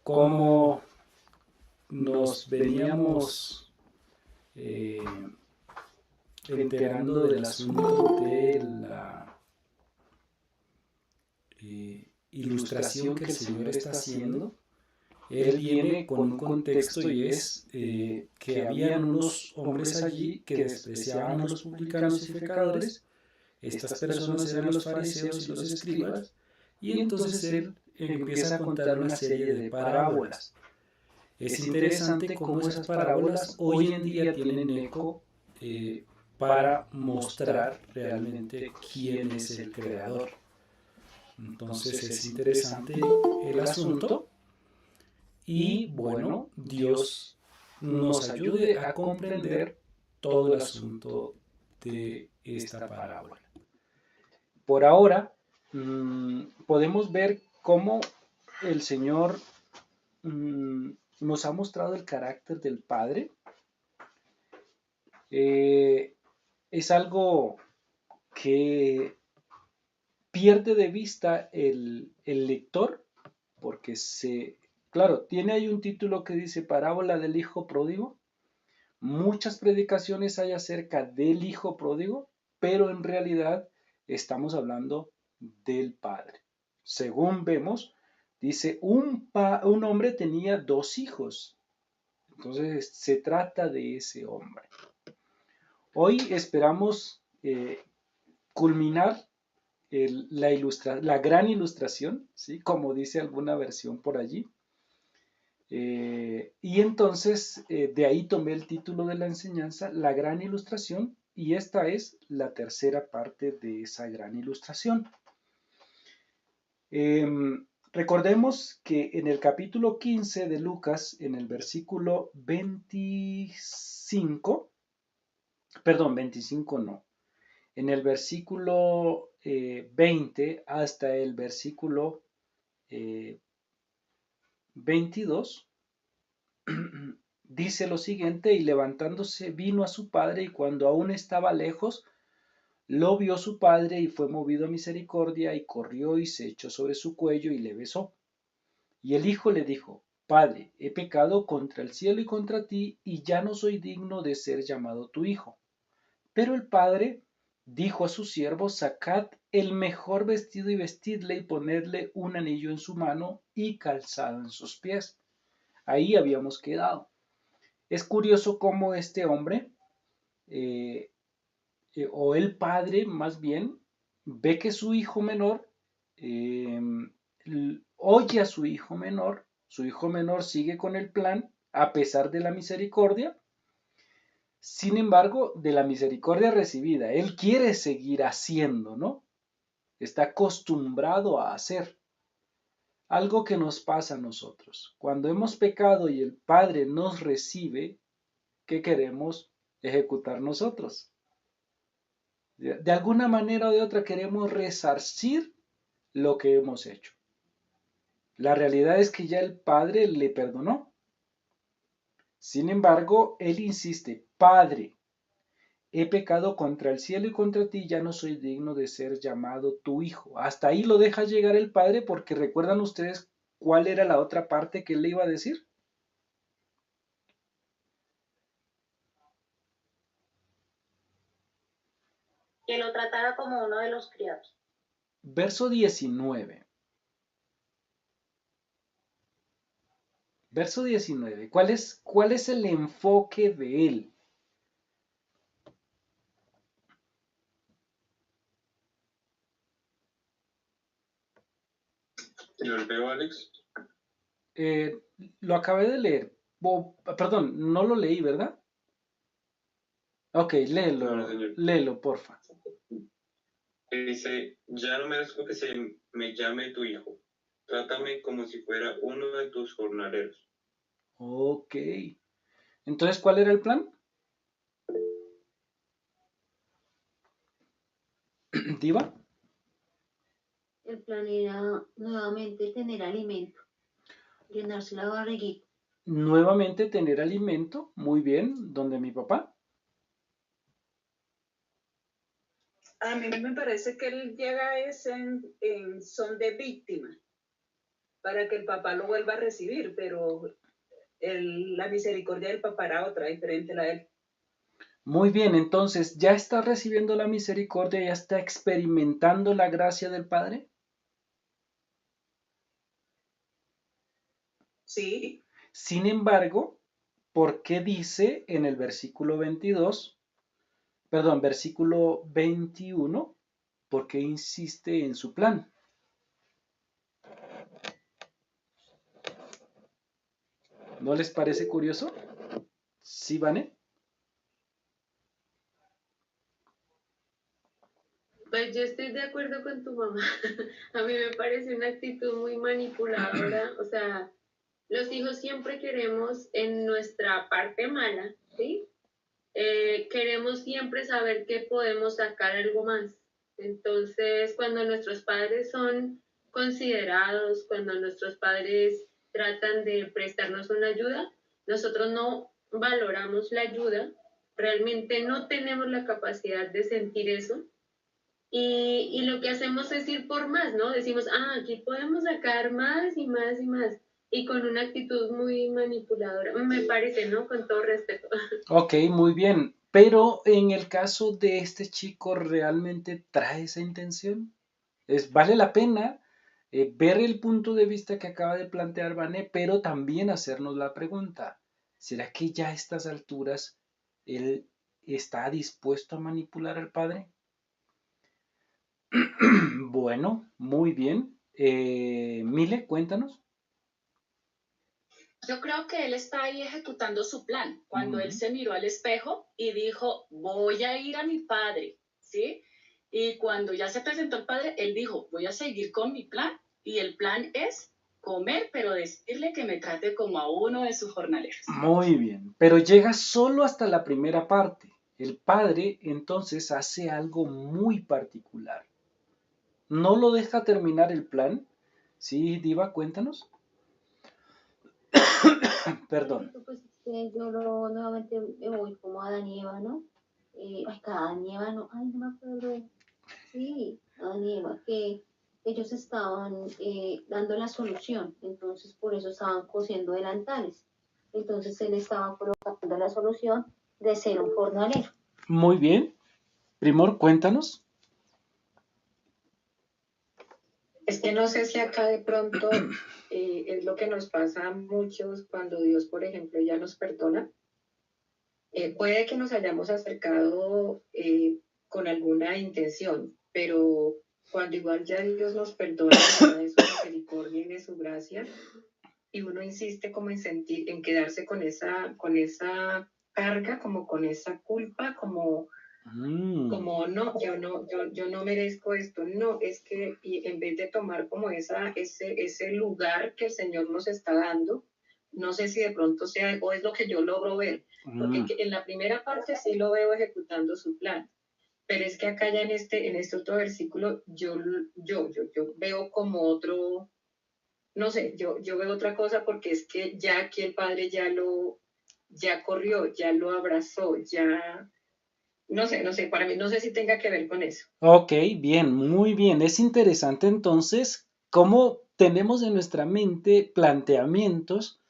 cómo nos veníamos enterando del asunto de la ilustración que el Señor está haciendo. Él viene con un contexto y es que habían unos hombres allí que despreciaban a los publicanos y pecadores. Estas personas eran los fariseos y los escribas. Y entonces él empieza a contar una serie de parábolas. Es interesante cómo esas parábolas hoy en día tienen eco para mostrar realmente quién es el creador. Entonces es interesante el asunto. Y bueno, Dios nos ayude a comprender todo el asunto de esta parábola. Por ahora, podemos ver cómo el Señor nos ha mostrado el carácter del Padre. Es algo que pierde de vista el lector, porque claro, tiene ahí un título que dice Parábola del Hijo Pródigo. Muchas predicaciones hay acerca del Hijo Pródigo, pero en realidad estamos hablando del Padre. Según vemos, dice, un hombre tenía 2 hijos. Entonces se trata de ese hombre. Hoy esperamos culminar la gran ilustración, ¿sí? Como dice alguna versión por allí. Y entonces de ahí tomé el título de la enseñanza, la gran ilustración, y esta es la tercera parte de esa gran ilustración. Recordemos que en el capítulo 15 de Lucas, en el versículo 25 no, en el versículo 20 hasta el versículo 22, dice lo siguiente, y levantándose vino a su padre, y cuando aún estaba lejos, lo vio su padre, y fue movido a misericordia, y corrió y se echó sobre su cuello, y le besó. Y el hijo le dijo, Padre, he pecado contra el cielo y contra ti, y ya no soy digno de ser llamado tu hijo. Pero el padre dijo a sus siervos, sacad el mejor vestido y vestidle, y ponedle un anillo en su mano y calzado en sus pies. Ahí habíamos quedado. Es curioso cómo este hombre, o el padre más bien, ve que su hijo menor, oye a su hijo menor sigue con el plan a pesar de la misericordia. Sin embargo, de la misericordia recibida, él quiere seguir haciendo, ¿no? Está acostumbrado a hacer. Algo que nos pasa a nosotros. Cuando hemos pecado y el Padre nos recibe, ¿qué queremos ejecutar nosotros? De alguna manera o de otra queremos resarcir lo que hemos hecho. La realidad es que ya el Padre le perdonó. Sin embargo, él insiste, Padre, he pecado contra el cielo y contra ti, ya no soy digno de ser llamado tu hijo. Hasta ahí lo deja llegar el Padre, porque recuerdan ustedes cuál era la otra parte que él le iba a decir. Que lo tratara como uno de los criados. Verso 19. Verso 19. ¿Cuál es el enfoque de él? ¿Lo leo, Alex? Lo acabé de leer. Perdón, no lo leí, ¿verdad? Ok, léelo, porfa. Dice, ya no merezco que se me llame tu hijo. Trátame como si fuera uno de tus jornaleros. Ok. Entonces, ¿cuál era el plan? ¿Diva? El plan era nuevamente tener alimento, llenarse la barriguita. Nuevamente tener alimento, muy bien, donde mi papá. A mí me parece que él llega en son de víctima. para que el papá lo vuelva a recibir, pero la misericordia del papá era otra, diferente a la de él. Muy bien, entonces, ¿ya está recibiendo la misericordia, ya está experimentando la gracia del Padre? Sí. Sin embargo, ¿por qué dice en el versículo 21, por qué insiste en su plan? ¿No les parece curioso? ¿Sí, Vane? Pues yo estoy de acuerdo con tu mamá. A mí me parece una actitud muy manipuladora. O sea, los hijos siempre queremos en nuestra parte mala, ¿sí? Queremos siempre saber que podemos sacar algo más. Entonces, cuando nuestros padres son considerados, cuando nuestros padres tratan de prestarnos una ayuda, nosotros no valoramos la ayuda, realmente no tenemos la capacidad de sentir eso y lo que hacemos es ir por más, ¿no? Decimos, aquí podemos sacar más y más y más. Y con una actitud muy manipuladora, me parece, ¿no? Con todo respeto. Ok, muy bien. Pero en el caso de este chico, ¿realmente trae esa intención? Vale la pena ver el punto de vista que acaba de plantear Vané, pero también hacernos la pregunta, ¿será que ya a estas alturas él está dispuesto a manipular al padre? Bueno, muy bien. Mile, cuéntanos. Yo creo que él está ahí ejecutando su plan. Cuando él se miró al espejo y dijo, voy a ir a mi padre, ¿sí? Y cuando ya se presentó el padre, él dijo, voy a seguir con mi plan. Y el plan es comer, pero decirle que me trate como a uno de sus jornaleros. Muy bien, pero llega solo hasta la primera parte. El padre entonces hace algo muy particular. No lo deja terminar el plan. Sí, Diva, cuéntanos. Perdón. Pues yo nuevamente me voy como a Adán y Eva, ¿no? Adán y Eva, no, no me acuerdo. Sí, Adán y Eva, que ellos estaban dando la solución, entonces por eso estaban cosiendo delantales. Entonces él estaba colocando la solución de ser un jornalero. Muy bien. Primor, cuéntanos. Es que no sé si acá de pronto es lo que nos pasa a muchos cuando Dios, por ejemplo, ya nos perdona. Puede que nos hayamos acercado con alguna intención, pero cuando igual ya Dios nos perdona de su misericordia y de su gracia, y uno insiste como en sentir, en quedarse con esa carga, como con esa culpa, como no, yo no merezco esto, no, es que y en vez de tomar como ese lugar que el Señor nos está dando, no sé si de pronto sea, o es lo que yo logro ver, porque en la primera parte sí lo veo ejecutando su plan, pero es que acá ya en este otro versículo yo veo como otro, no sé, yo veo otra cosa porque es que ya aquí el Padre ya corrió, ya lo abrazó, ya no sé, para mí no sé si tenga que ver con eso. Ok, bien, muy bien. Es interesante entonces cómo tenemos en nuestra mente planteamientos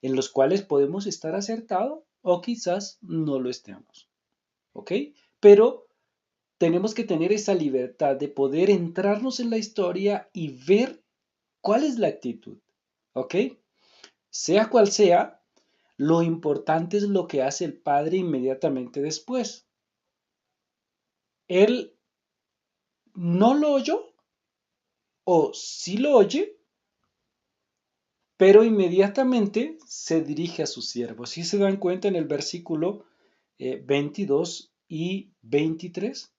en los cuales podemos estar acertados o quizás no lo estemos. ¿Ok? Pero tenemos que tener esa libertad de poder entrarnos en la historia y ver cuál es la actitud. ¿Ok? Sea cual sea, lo importante es lo que hace el padre inmediatamente después. Él no lo oyó o sí lo oye, pero inmediatamente se dirige a sus siervos. Si se dan cuenta en el versículo 22 y 23.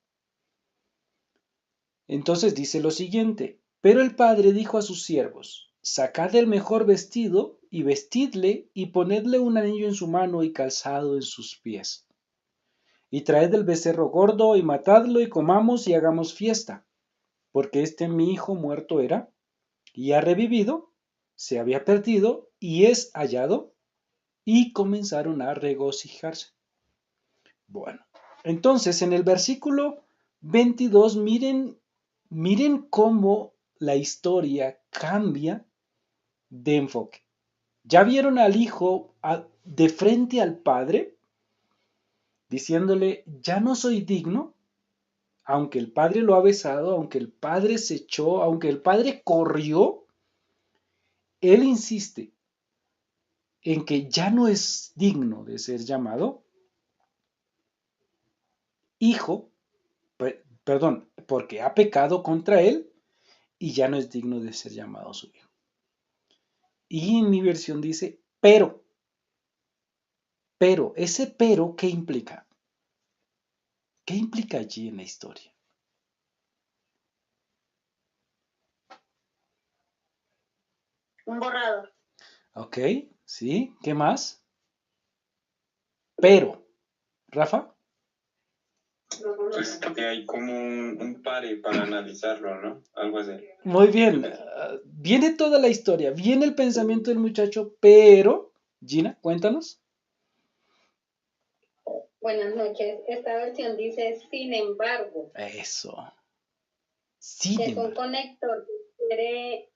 Entonces dice lo siguiente, pero el padre dijo a sus siervos, sacad el mejor vestido y vestidle y ponedle un anillo en su mano y calzado en sus pies. Y traed el becerro gordo y matadlo y comamos y hagamos fiesta, porque mi hijo muerto era y ha revivido, se había perdido y es hallado, y comenzaron a regocijarse. Bueno, entonces en el versículo 22, miren cómo la historia cambia de enfoque. ¿Ya vieron al hijo de frente al padre? Diciéndole, ya no soy digno, aunque el padre lo ha besado, aunque el padre se echó, aunque el padre corrió, él insiste en que ya no es digno de ser llamado hijo, perdón, porque ha pecado contra él y ya no es digno de ser llamado su hijo. Y en mi versión dice, pero, ese pero, ¿qué implica? ¿Qué implica allí en la historia? Un borrador. Ok, sí, ¿qué más? Pero, Rafa. Pues que hay como un pare para analizarlo, ¿no? Algo así. Muy bien, viene toda la historia, viene el pensamiento del muchacho, pero, Gina, cuéntanos. Buenas noches. Esta versión dice sin embargo, Eso, que sin es un embargo. conector que quiere,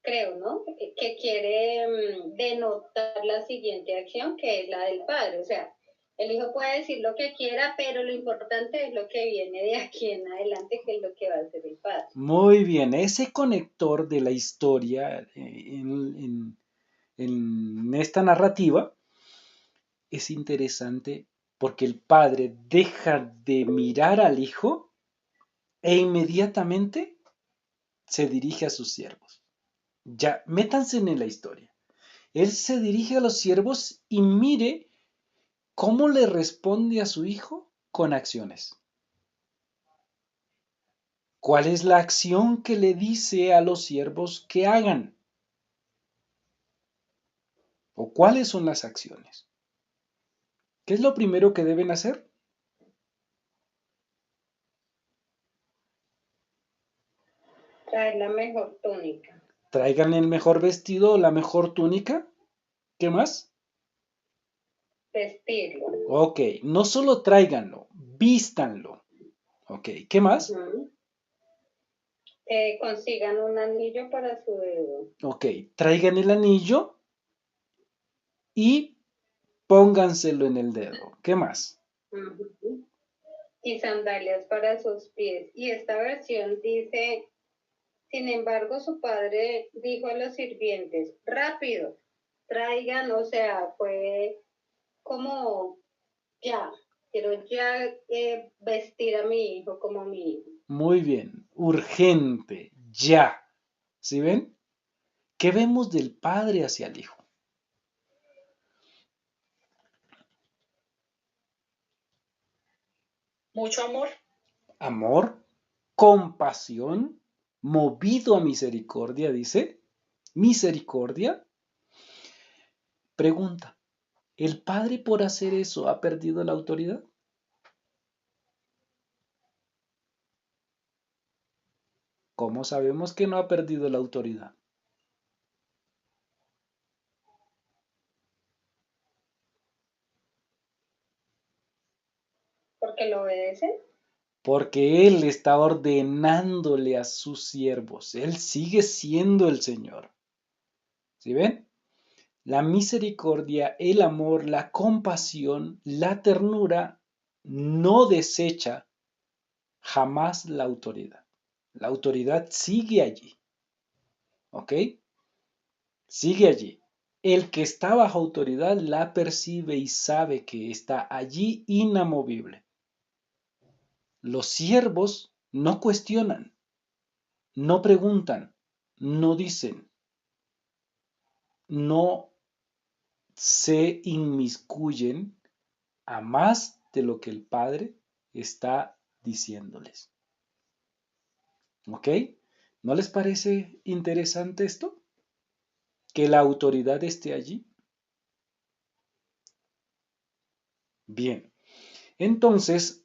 creo, ¿no? Que quiere denotar la siguiente acción, que es la del padre. O sea, el hijo puede decir lo que quiera, pero lo importante es lo que viene de aquí en adelante, que es lo que va a hacer el padre. Muy bien, ese conector de la historia en esta narrativa es interesante porque el padre deja de mirar al hijo e inmediatamente se dirige a sus siervos. Ya, métanse en la historia. Él se dirige a los siervos y mire cómo le responde a su hijo con acciones. ¿Cuál es la acción que le dice a los siervos que hagan? ¿O cuáles son las acciones? ¿Qué es lo primero que deben hacer? Traer la mejor túnica. Traigan el mejor vestido o la mejor túnica. ¿Qué más? Vestirlo. Ok, no solo tráiganlo, vístanlo. Ok, ¿qué más? Consigan un anillo para su dedo. Ok, traigan el anillo y pónganselo en el dedo. ¿Qué más? Y sandalias para sus pies. Y esta versión dice, sin embargo, su padre dijo a los sirvientes, rápido, traigan, o sea, fue como ya, quiero ya vestir a mi hijo como mi hijo. Muy bien, urgente, ya. ¿Sí ven? ¿Qué vemos del padre hacia el hijo? Mucho amor. Amor, compasión, movido a misericordia, dice. Misericordia. Pregunta, ¿el padre por hacer eso ha perdido la autoridad? ¿Cómo sabemos que no ha perdido la autoridad? Porque lo obedecen. Porque Él está ordenándole a sus siervos. Él sigue siendo el Señor. ¿Sí ven? La misericordia, el amor, la compasión, la ternura no desecha jamás la autoridad. La autoridad sigue allí. ¿Ok? Sigue allí. El que está bajo autoridad la percibe y sabe que está allí inamovible. Los siervos no cuestionan, no preguntan, no dicen, no se inmiscuyen a más de lo que el Padre está diciéndoles. ¿Ok? ¿No les parece interesante esto? Que la autoridad esté allí. Bien. Entonces,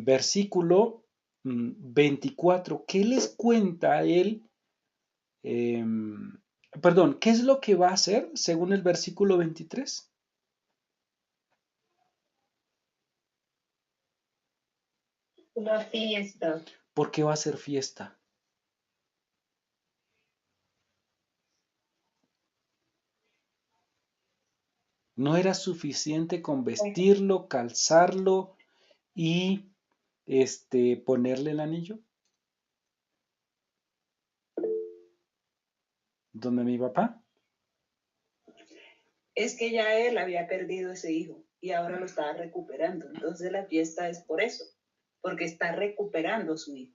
versículo 24, ¿qué les cuenta él? Perdón, ¿qué es lo que va a hacer según el versículo 23? Una fiesta. ¿Por qué va a ser fiesta? ¿No era suficiente con vestirlo, calzarlo y ponerle el anillo? ¿Dónde mi papá? Es que ya él había perdido ese hijo y ahora lo estaba recuperando. Entonces la fiesta es por eso, porque está recuperando su hijo.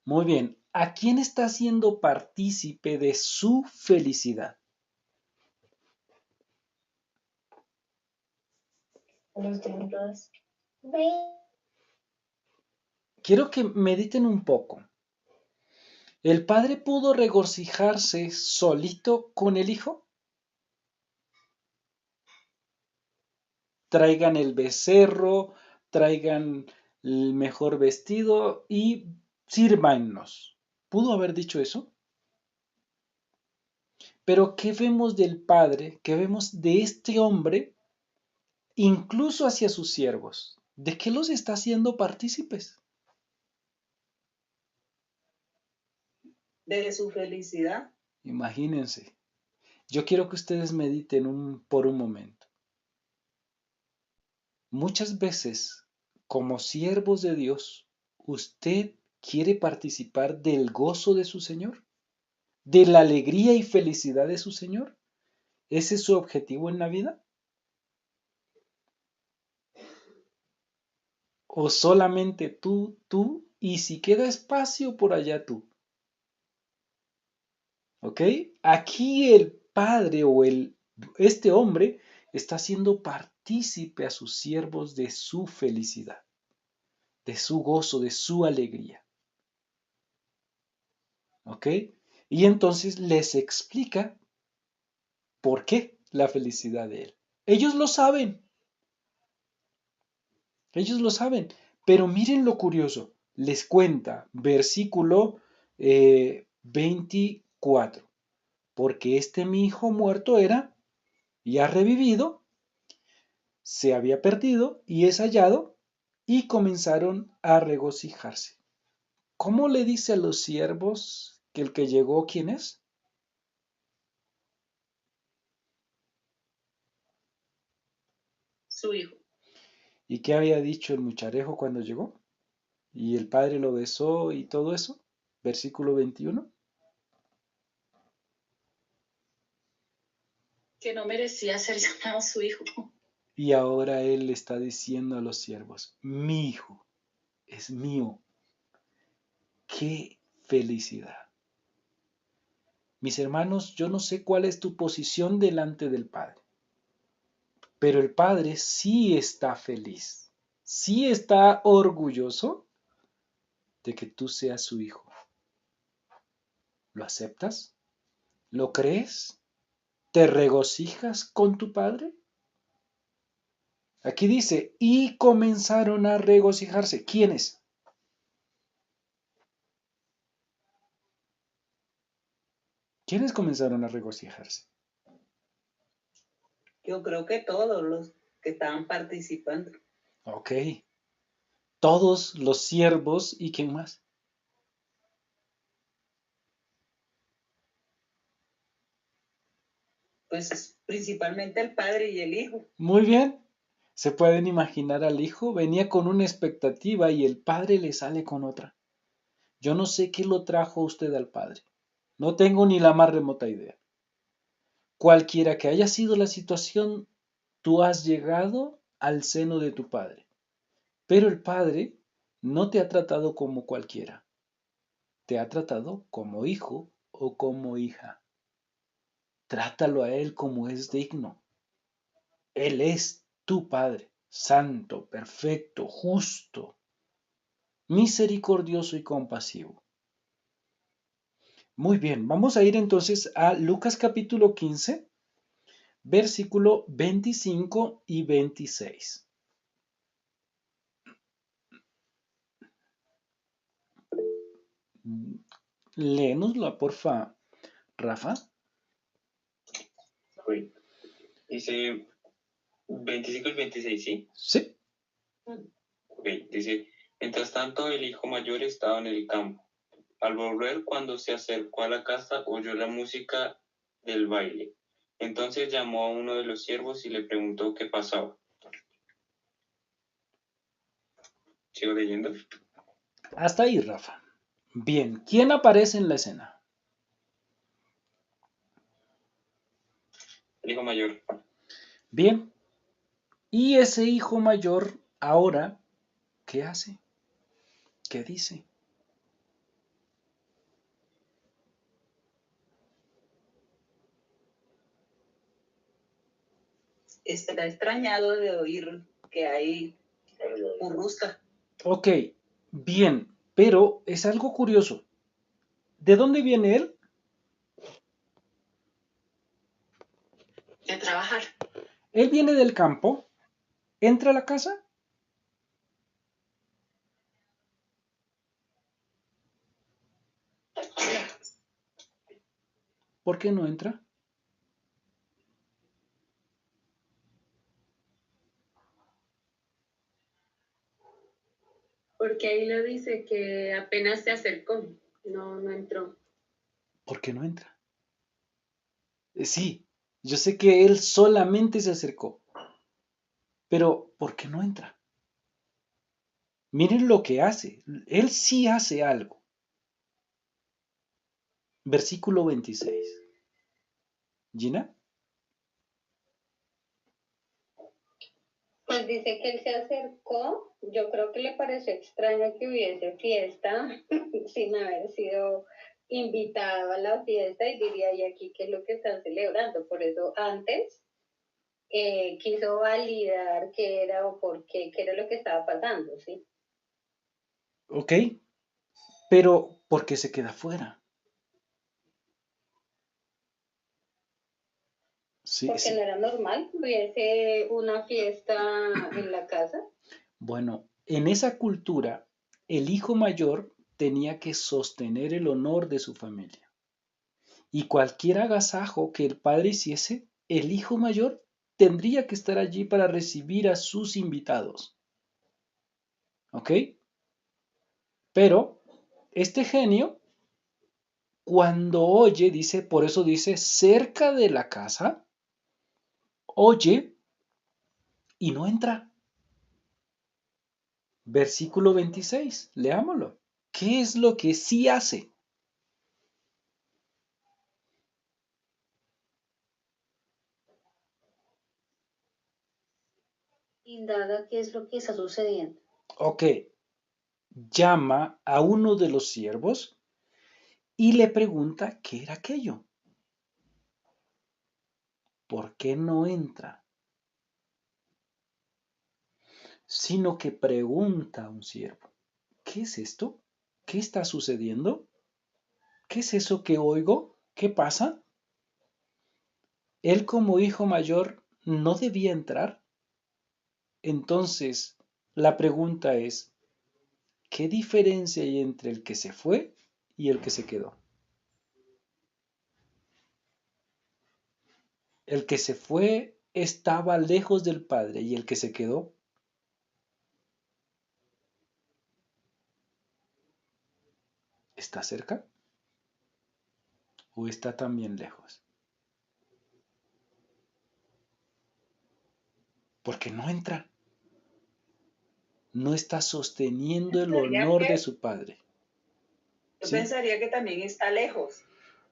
Muy bien. ¿A quién está haciendo partícipe de su felicidad? Los demás. Quiero que mediten un poco. ¿El padre pudo regocijarse solito con el hijo? Traigan el becerro, traigan el mejor vestido y sírvanos. ¿Pudo haber dicho eso? Pero ¿qué vemos del padre? ¿Qué vemos de este hombre, incluso hacia sus siervos? ¿De qué los está haciendo partícipes? De su felicidad. Imagínense. Yo quiero que ustedes mediten por un momento. Muchas veces, como siervos de Dios, ¿usted quiere participar del gozo de su Señor? ¿De la alegría y felicidad de su Señor? ¿Ese es su objetivo en la vida? ¿O solamente tú, y si queda espacio por allá tú? ¿Ok? Aquí el padre o este hombre está haciendo partícipe a sus siervos de su felicidad, de su gozo, de su alegría. ¿Ok? Y entonces les explica por qué la felicidad de él. Ellos lo saben, pero miren lo curioso. Les cuenta, versículo 24, porque mi hijo muerto era y ha revivido, se había perdido y es hallado, y comenzaron a regocijarse. ¿Cómo le dice a los siervos que el que llegó, quién es? Su hijo. ¿Y qué había dicho el mucharejo cuando llegó? Y el padre lo besó y todo eso. Versículo 21. Que no merecía ser llamado su hijo. Y ahora él le está diciendo a los siervos, mi hijo es mío. ¡Qué felicidad! Mis hermanos, yo no sé cuál es tu posición delante del Padre, pero el Padre sí está feliz, sí está orgulloso de que tú seas su hijo. ¿Lo aceptas? ¿Lo crees? ¿Te regocijas con tu Padre? Aquí dice, y comenzaron a regocijarse. ¿Quiénes? ¿Quiénes comenzaron a regocijarse? Yo creo que todos los que estaban participando. Ok. Todos los siervos y ¿quién más? Pues principalmente el padre y el hijo. Muy bien. ¿Se pueden imaginar al hijo? Venía con una expectativa y el padre le sale con otra. Yo no sé qué lo trajo usted al padre. No tengo ni la más remota idea. Cualquiera que haya sido la situación, tú has llegado al seno de tu padre. Pero el padre no te ha tratado como cualquiera. Te ha tratado como hijo o como hija. Trátalo a él como es digno. Él es tu Padre, santo, perfecto, justo, misericordioso y compasivo. Muy bien, vamos a ir entonces a Lucas capítulo 15, versículo 25 y 26. Léenosla, porfa, Rafa. Ok. Dice 25 y 26, ¿sí? Sí. Ok, dice, mientras tanto el hijo mayor estaba en el campo. Al volver, cuando se acercó a la casa, oyó la música del baile Entonces llamó a uno de los siervos y le preguntó qué pasaba. ¿Sigo leyendo? Hasta ahí, Rafa. Bien, ¿quién aparece en la escena? El hijo mayor. Bien, y ese hijo mayor ahora, ¿qué hace? ¿Qué dice? Estará extrañado de oír que hay burrusca. Ok, bien, pero es algo curioso. ¿De dónde viene él? De trabajar. Él viene del campo, entra a la casa. ¿Por qué no entra? Porque ahí lo dice que apenas se acercó, no entró. ¿Por qué no entra? Sí, yo sé que él solamente se acercó, pero ¿por qué no entra? Miren lo que hace. Él sí hace algo. Versículo 26. ¿Gina? Pues dice que él se acercó, yo creo que le pareció extraño que hubiese fiesta sin haber sido invitado a la fiesta y diría, ¿y aquí qué es lo que están celebrando? Por eso antes quiso validar qué era o por qué era lo que estaba pasando, ¿sí? Ok, pero ¿por qué se queda fuera? Sí, Porque no sí. era normal que hubiese una fiesta en la casa. Bueno, en esa cultura, el hijo mayor tenía que sostener el honor de su familia. Y cualquier agasajo que el padre hiciese, el hijo mayor tendría que estar allí para recibir a sus invitados. ¿Ok? Pero este genio, cuando oye, dice, por eso dice, cerca de la casa, oye y no entra. Versículo 26, leámoslo. ¿Qué es lo que sí hace? Indaga qué es lo que está sucediendo. Ok, llama a uno de los siervos y le pregunta qué era aquello. ¿Por qué no entra? Sino que pregunta a un siervo, ¿qué es esto? ¿Qué está sucediendo? ¿Qué es eso que oigo? ¿Qué pasa? Él como hijo mayor no debía entrar. Entonces, la pregunta es, ¿qué diferencia hay entre el que se fue y el que se quedó? El que se fue estaba lejos del Padre y el que se quedó está cerca o está también lejos. Porque no entra, no está sosteniendo el honor de su Padre. Yo ¿Sí? pensaría que también está lejos,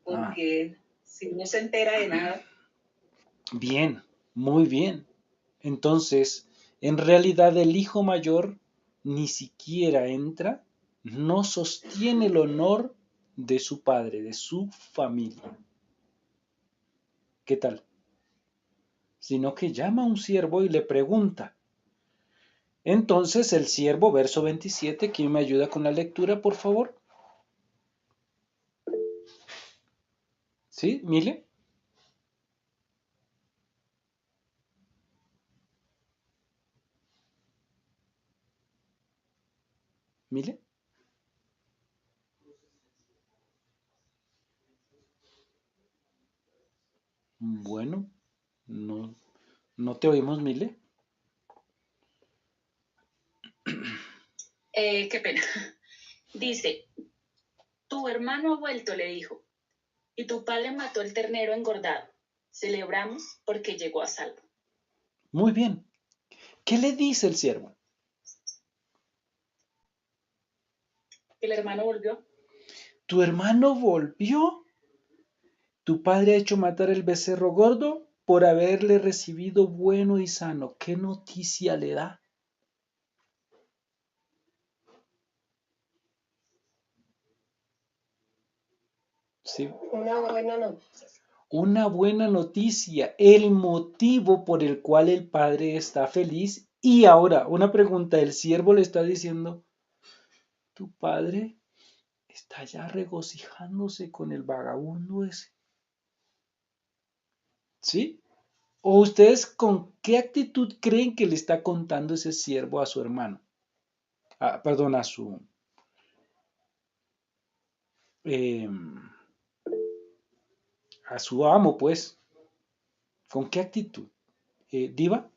Ah, porque si no se entera de nada, bien, muy bien. Entonces, en realidad el hijo mayor ni siquiera entra, no sostiene el honor de su padre, de su familia. ¿Qué tal? Sino que llama a un siervo y le pregunta. Entonces el siervo, verso 27, ¿quién me ayuda con la lectura, por favor? ¿Sí, Mile? ¿Mile? Bueno, no, no te oímos, Mile. Qué pena. Dice, tu hermano ha vuelto, le dijo, y tu padre mató el ternero engordado. celebramos porque llegó a salvo. Muy bien. ¿Qué le dice el siervo? El hermano volvió. ¿Tu hermano volvió? Tu padre ha hecho matar el becerro gordo por haberle recibido bueno y sano. ¿Qué noticia le da? Sí, Una buena noticia. una buena noticia, el motivo por el cual el padre está feliz. Y ahora, una pregunta, el siervo le está diciendo, tu padre está ya regocijándose con el vagabundo ese. ¿Sí? ¿O ustedes con qué actitud creen que le está contando ese siervo a su hermano? Perdón, eh, a su amo, pues. ¿Con qué actitud? ¿Diva?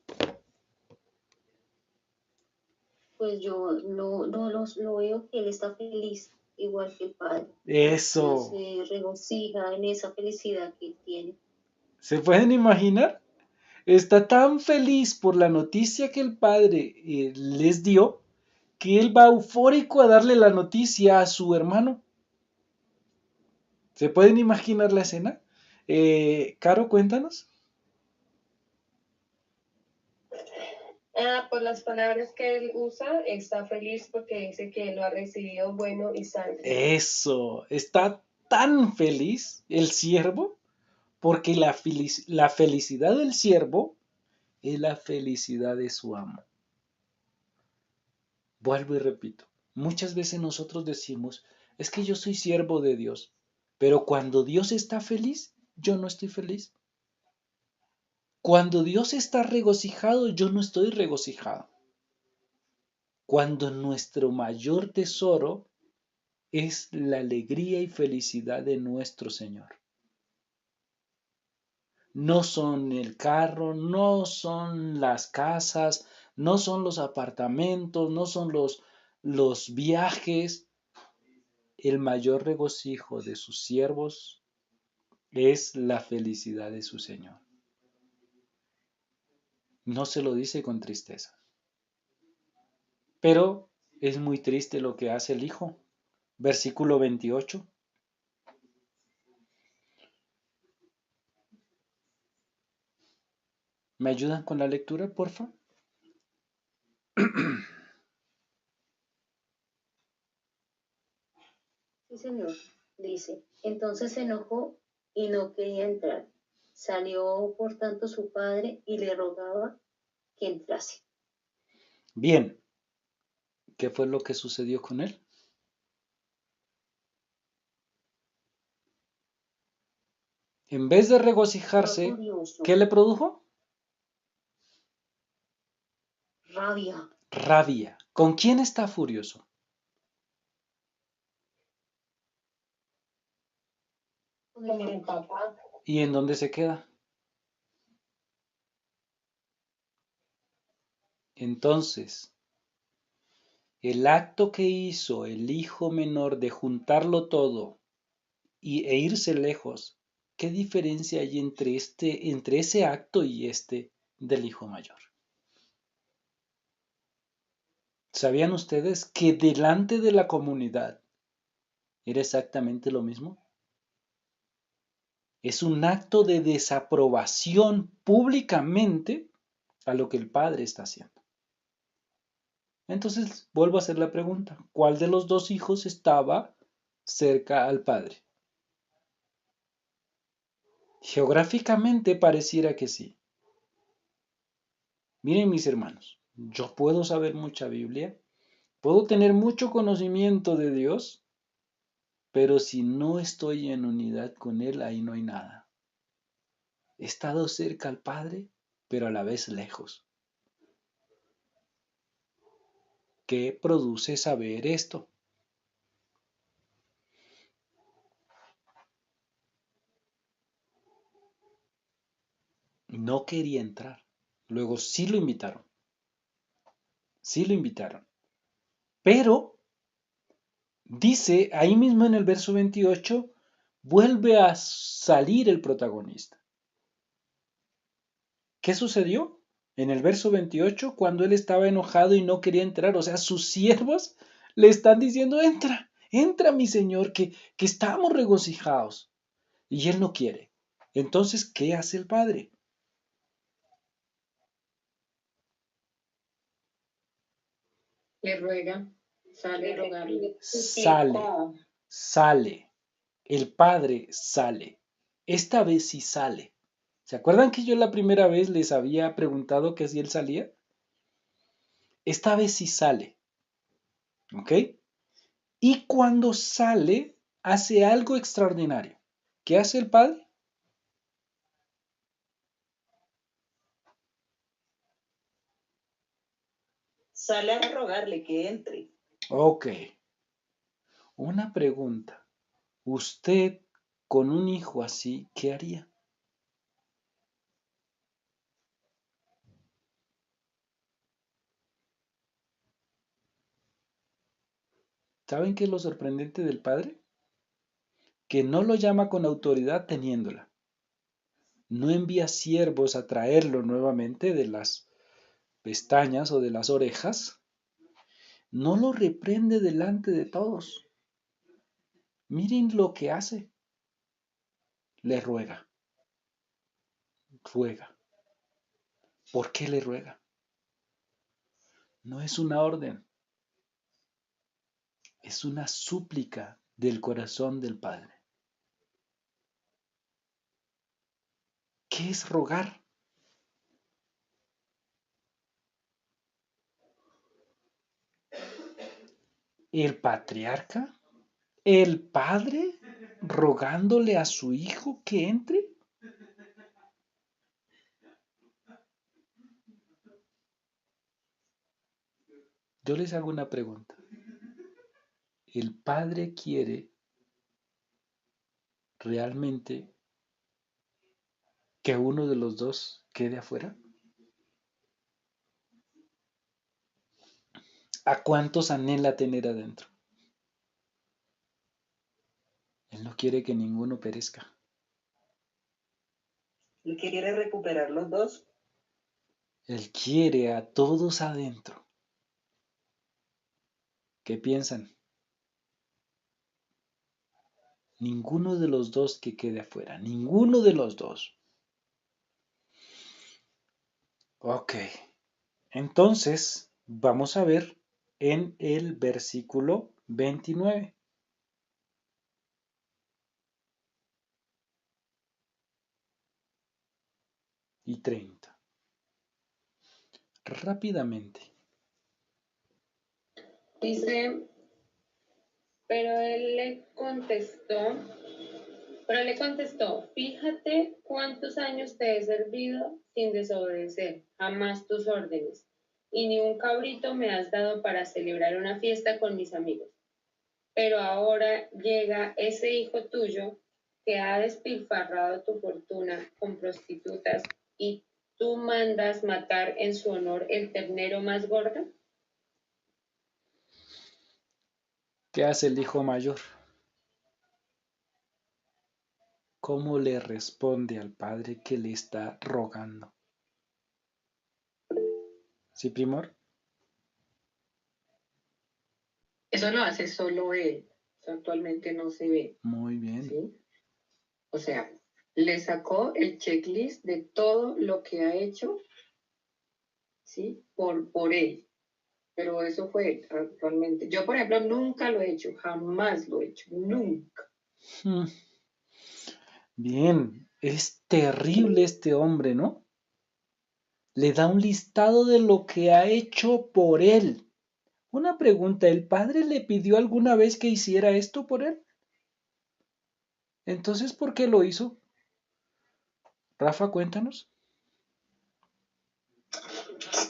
Pues yo lo veo que él está feliz, igual que el padre. Eso. Se regocija en esa felicidad que él tiene. ¿Se pueden imaginar? Está tan feliz por la noticia que el padre les dio que él va eufórico a darle la noticia a su hermano. ¿Se pueden imaginar la escena? Caro, cuéntanos. Por las palabras que él usa, está feliz porque dice que lo ha recibido bueno y sano. Eso, está tan feliz el siervo porque la felicidad del siervo es la felicidad de su amo. Vuelvo y repito, muchas veces nosotros decimos, es que yo soy siervo de Dios, pero cuando Dios está feliz, yo no estoy feliz. Cuando Dios está regocijado, yo no estoy regocijado. Cuando nuestro mayor tesoro es la alegría y felicidad de nuestro Señor. No son el carro, no son las casas, no son los apartamentos, no son los viajes. El mayor regocijo de sus siervos es la felicidad de su Señor. No se lo dice con tristeza. Pero es muy triste lo que hace el hijo. Versículo 28. ¿Me ayudan con la lectura, por favor? Sí, señor, dice. Entonces se enojó y no quería entrar. Salió por tanto su padre y le rogaba que entrase. Bien, ¿qué fue lo que sucedió con él? En vez de regocijarse, ¿qué le produjo? Rabia. Rabia. ¿Con quién está furioso? Con el papá. ¿Y en dónde se queda? Entonces, el acto que hizo el hijo menor de juntarlo todo e irse lejos, ¿qué diferencia hay entre ese acto y este del hijo mayor? ¿Sabían ustedes que delante de la comunidad era exactamente lo mismo? Es un acto de desaprobación públicamente a lo que el padre está haciendo. Entonces, vuelvo a hacer la pregunta. ¿Cuál de los dos hijos estaba cerca al padre? Geográficamente pareciera que sí. Miren mis hermanos, yo puedo saber mucha Biblia, puedo tener mucho conocimiento de Dios, pero si no estoy en unidad con Él, ahí no hay nada. He estado cerca al Padre, pero a la vez lejos. ¿Qué produce saber esto? No quería entrar. Luego sí lo invitaron. Sí lo invitaron. Pero dice ahí mismo en el verso 28, vuelve a salir el protagonista. ¿Qué sucedió? En el verso 28, cuando él estaba enojado y no quería entrar, o sea, sus siervos le están diciendo, entra, entra mi señor, que estamos regocijados. Y él no quiere. Entonces, ¿qué hace el padre? Le ruega, sale a rogarle. Sale, sale. El padre sale. Esta vez sí sale. ¿Se acuerdan que yo la primera vez les había preguntado que si él salía? Esta vez sí sale. ¿Ok? Y cuando sale, hace algo extraordinario. ¿Qué hace el padre? Sale a rogarle que entre. Ok. Una pregunta. ¿Usted con un hijo así, qué haría? ¿Saben qué es lo sorprendente del padre? Que no lo llama con autoridad teniéndola. No envía siervos a traerlo nuevamente de las pestañas o de las orejas. No lo reprende delante de todos. Miren lo que hace. Le ruega. Ruega. ¿Por qué le ruega? No es una orden. Es una súplica del corazón del Padre. ¿Qué es rogar? ¿El patriarca? ¿El padre rogándole a su hijo que entre? Yo les hago una pregunta. ¿El padre quiere realmente que uno de los dos quede afuera? ¿A cuántos anhela tener adentro? Él no quiere que ninguno perezca. Él quiere recuperar los dos. Él quiere a todos adentro. ¿Qué piensan? Ninguno de los dos que quede afuera. Ninguno de los dos. Ok. Entonces, vamos a ver en el versículo 29 y 30. Rápidamente. Dice, pero él le contestó, fíjate cuántos años te he servido sin desobedecer jamás tus órdenes, y ni un cabrito me has dado para celebrar una fiesta con mis amigos. Pero ahora llega ese hijo tuyo que ha despilfarrado tu fortuna con prostitutas y tú mandas matar en su honor el ternero más gordo. ¿Qué hace el hijo mayor? ¿Cómo le responde al padre que le está rogando? ¿Sí, Primor? Eso lo hace solo él. Eso actualmente no se ve. Muy bien. ¿Sí? O sea, le sacó el checklist de todo lo que ha hecho, ¿sí? Por él. Pero eso fue él actualmente. Yo, por ejemplo, nunca lo he hecho, jamás lo he hecho, nunca. Bien, es terrible este hombre, ¿no? Le da un listado de lo que ha hecho por él. Una pregunta, ¿el padre le pidió alguna vez que hiciera esto por él? Entonces, ¿por qué lo hizo? Rafa, cuéntanos.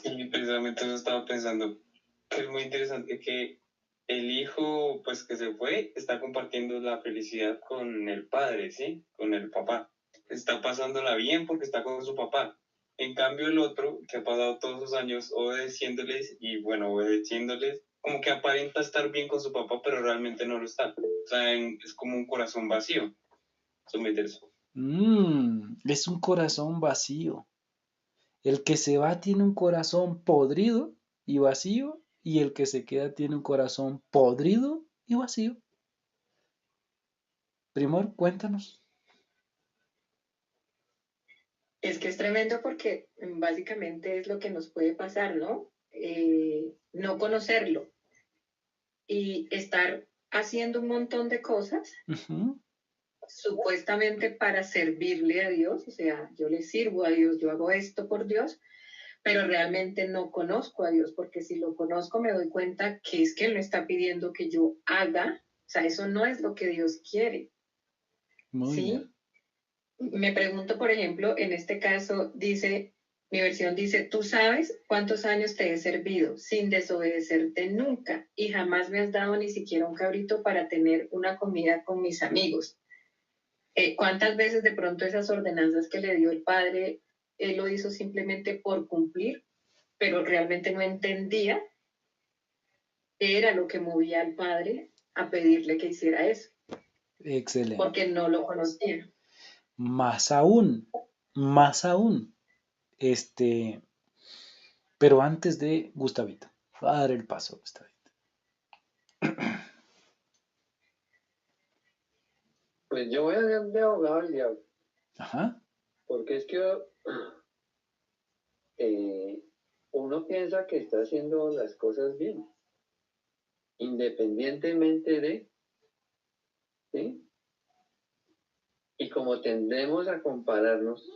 Y precisamente eso estaba pensando, que es muy interesante que el hijo, pues que se fue, está compartiendo la felicidad con el padre, ¿sí? Con el papá. Está pasándola bien porque está con su papá. En cambio, el otro, que ha pasado todos sus años obedeciéndoles y, bueno, obedeciéndoles, como que aparenta estar bien con su papá, pero realmente no lo está. O sea, es como un corazón vacío. Eso me interesa. Es un corazón vacío. El que se va tiene un corazón podrido y vacío, y el que se queda tiene un corazón podrido y vacío. Primor, cuéntanos. Es que es tremendo porque básicamente es lo que nos puede pasar, ¿no? No conocerlo y estar haciendo un montón de cosas Ujú. supuestamente para servirle a Dios, o sea, yo le sirvo a Dios, yo hago esto por Dios, pero realmente no conozco a Dios, porque si lo conozco me doy cuenta que es que Él me está pidiendo que yo haga, o sea, eso no es lo que Dios quiere, Muy ¿sí? bien. Me pregunto, por ejemplo, en este caso dice, mi versión dice, tú sabes cuántos años te he servido sin desobedecerte nunca y jamás me has dado ni siquiera un cabrito para tener una comida con mis amigos. ¿Cuántas veces de pronto esas ordenanzas que le dio el padre, él lo hizo simplemente por cumplir, pero realmente no entendía qué era lo que movía al padre a pedirle que hiciera eso, Excelente. porque no lo conocía? Más aún, pero antes de Gustavito, va a dar el paso, Gustavito. Pues yo voy a ser de abogado del diablo, Ajá. porque es que uno piensa que está haciendo las cosas bien, independientemente de, ¿sí? Y como tendemos a compararnos,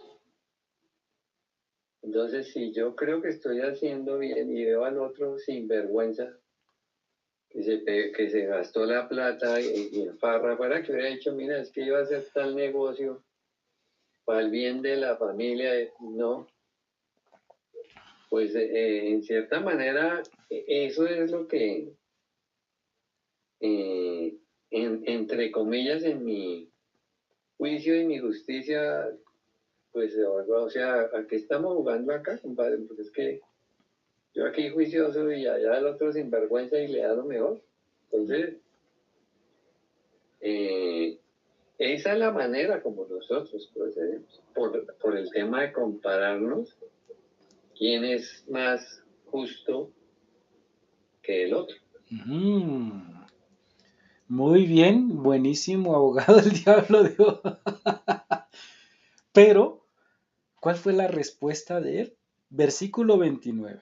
entonces si yo creo que estoy haciendo bien y veo al otro sin vergüenza, que se gastó la plata y en farra, fuera que hubiera dicho, mira, es que iba a hacer tal negocio para el bien de la familia, no, pues en cierta manera eso es lo que, entre comillas, en mi juicio y mi justicia, pues, o sea, ¿a qué estamos jugando acá, compadre? Pues es que yo aquí juicioso y allá el otro sinvergüenza y le da lo mejor. Entonces, esa es la manera como nosotros procedemos, por el tema de compararnos quién es más justo que el otro. Muy bien, buenísimo, abogado del diablo. Digo. Pero, ¿cuál fue la respuesta de él? Versículo 29.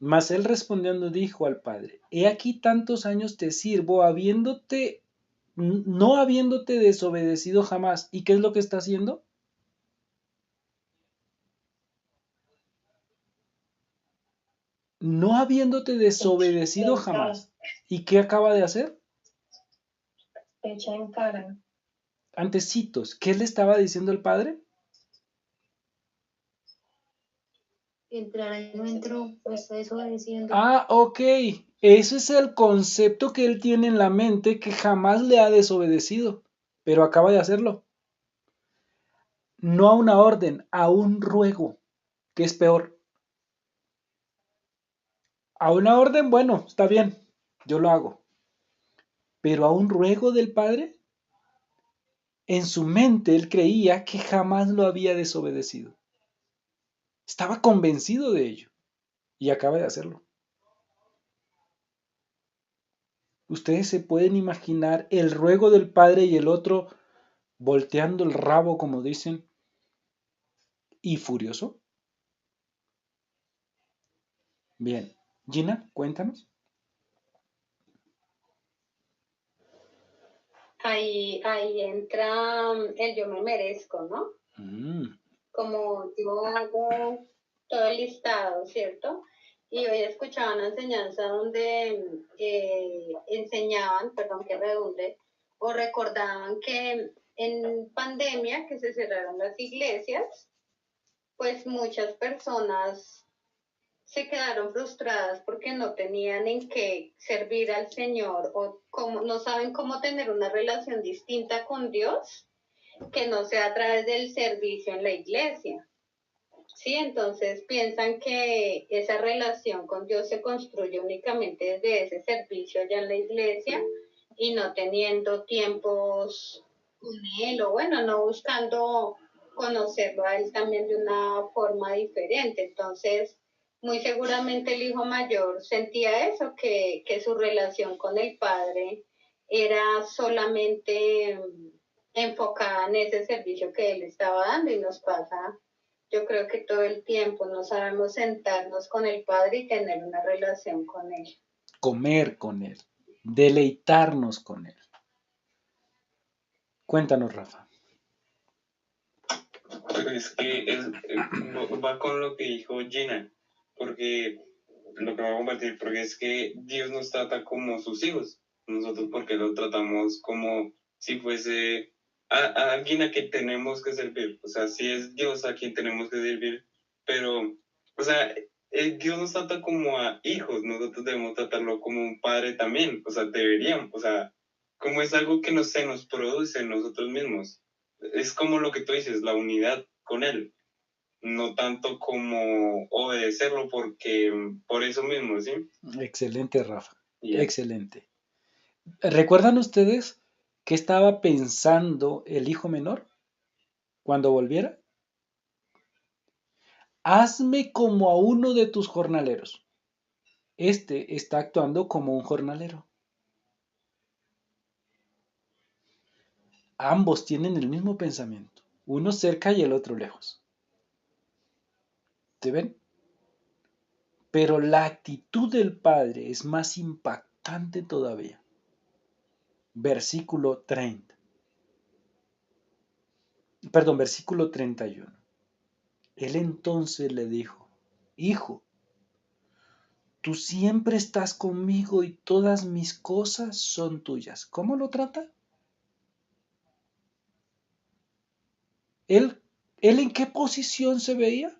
Mas él respondiendo dijo al padre, he aquí tantos años te sirvo, no habiéndote desobedecido jamás. ¿Y qué es lo que está haciendo? No habiéndote desobedecido jamás. ¿Y qué acaba de hacer? Echa en cara. Antecitos, ¿qué le estaba diciendo el padre? Entrar y no entró, pues está desobedeciendo. Ah, ok. Ese es el concepto que él tiene en la mente, que jamás le ha desobedecido, pero acaba de hacerlo. No a una orden, a un ruego, que es peor. A una orden, bueno, está bien, yo lo hago. Pero a un ruego del padre, en su mente él creía que jamás lo había desobedecido. Estaba convencido de ello y acaba de hacerlo. Ustedes se pueden imaginar el ruego del padre y el otro volteando el rabo, como dicen, y furioso. Bien, Gina, cuéntanos. Ahí entra el yo me merezco, ¿no? Como yo hago todo el listado, ¿cierto? Y hoy escuchaba una enseñanza donde enseñaban, perdón que redunde, o recordaban que en pandemia que se cerraron las iglesias, pues muchas personas se quedaron frustradas porque no tenían en qué servir al Señor o no saben cómo tener una relación distinta con Dios que no sea a través del servicio en la iglesia. Sí, entonces piensan que esa relación con Dios se construye únicamente desde ese servicio allá en la iglesia y no teniendo tiempos con Él o bueno, no buscando conocerlo a él también de una forma diferente. Entonces, muy seguramente el hijo mayor sentía eso, que su relación con el padre era solamente enfocada en ese servicio que él estaba dando, y nos pasa, yo creo que todo el tiempo no sabemos sentarnos con el padre y tener una relación con él. Comer con él, deleitarnos con él. Cuéntanos, Rafa. Pero es que va con lo que dijo Gina, porque lo que va a compartir, porque es que Dios nos trata como sus hijos, nosotros porque lo tratamos como si fuese a alguien a quien tenemos que servir, o sea, sí es Dios a quien tenemos que servir, pero, o sea, Dios nos trata como a hijos, nosotros debemos tratarlo como un padre también, o sea, deberíamos, o sea, como es algo que se nos produce nosotros mismos. Es como lo que tú dices, la unidad con él, no tanto como obedecerlo porque por eso mismo, ¿sí? Excelente, Rafa. Yeah. Excelente. ¿Recuerdan ustedes qué estaba pensando el hijo menor cuando volviera? Hazme como a uno de tus jornaleros. Este está actuando como un jornalero. Ambos tienen el mismo pensamiento, uno cerca y el otro lejos. ¿Se ven? Pero la actitud del padre es más impactante todavía. Versículo 30. Perdón, versículo 31. Él entonces le dijo, hijo, tú siempre estás conmigo y todas mis cosas son tuyas. ¿Cómo lo trata? ¿Él en qué posición se veía?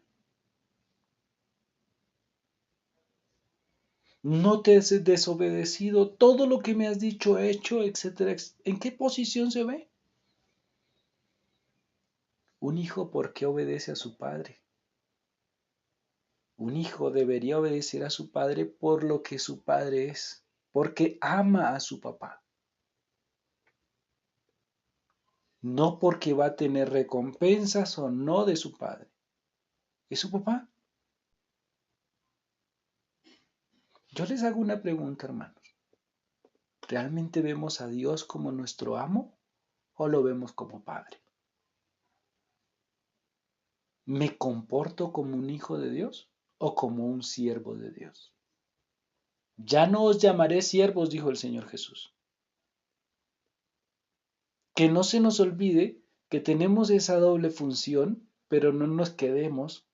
No te has desobedecido, todo lo que me has dicho, hecho, etcétera. ¿En qué posición se ve? Un hijo, ¿por qué obedece a su padre? Un hijo debería obedecer a su padre por lo que su padre es, porque ama a su papá. No porque va a tener recompensas o no de su padre. Es su papá. Yo les hago una pregunta, hermanos. ¿Realmente vemos a Dios como nuestro amo o lo vemos como padre? ¿Me comporto como un hijo de Dios o como un siervo de Dios? Ya no os llamaré siervos, dijo el Señor Jesús. Que no se nos olvide que tenemos esa doble función, pero no nos quedemos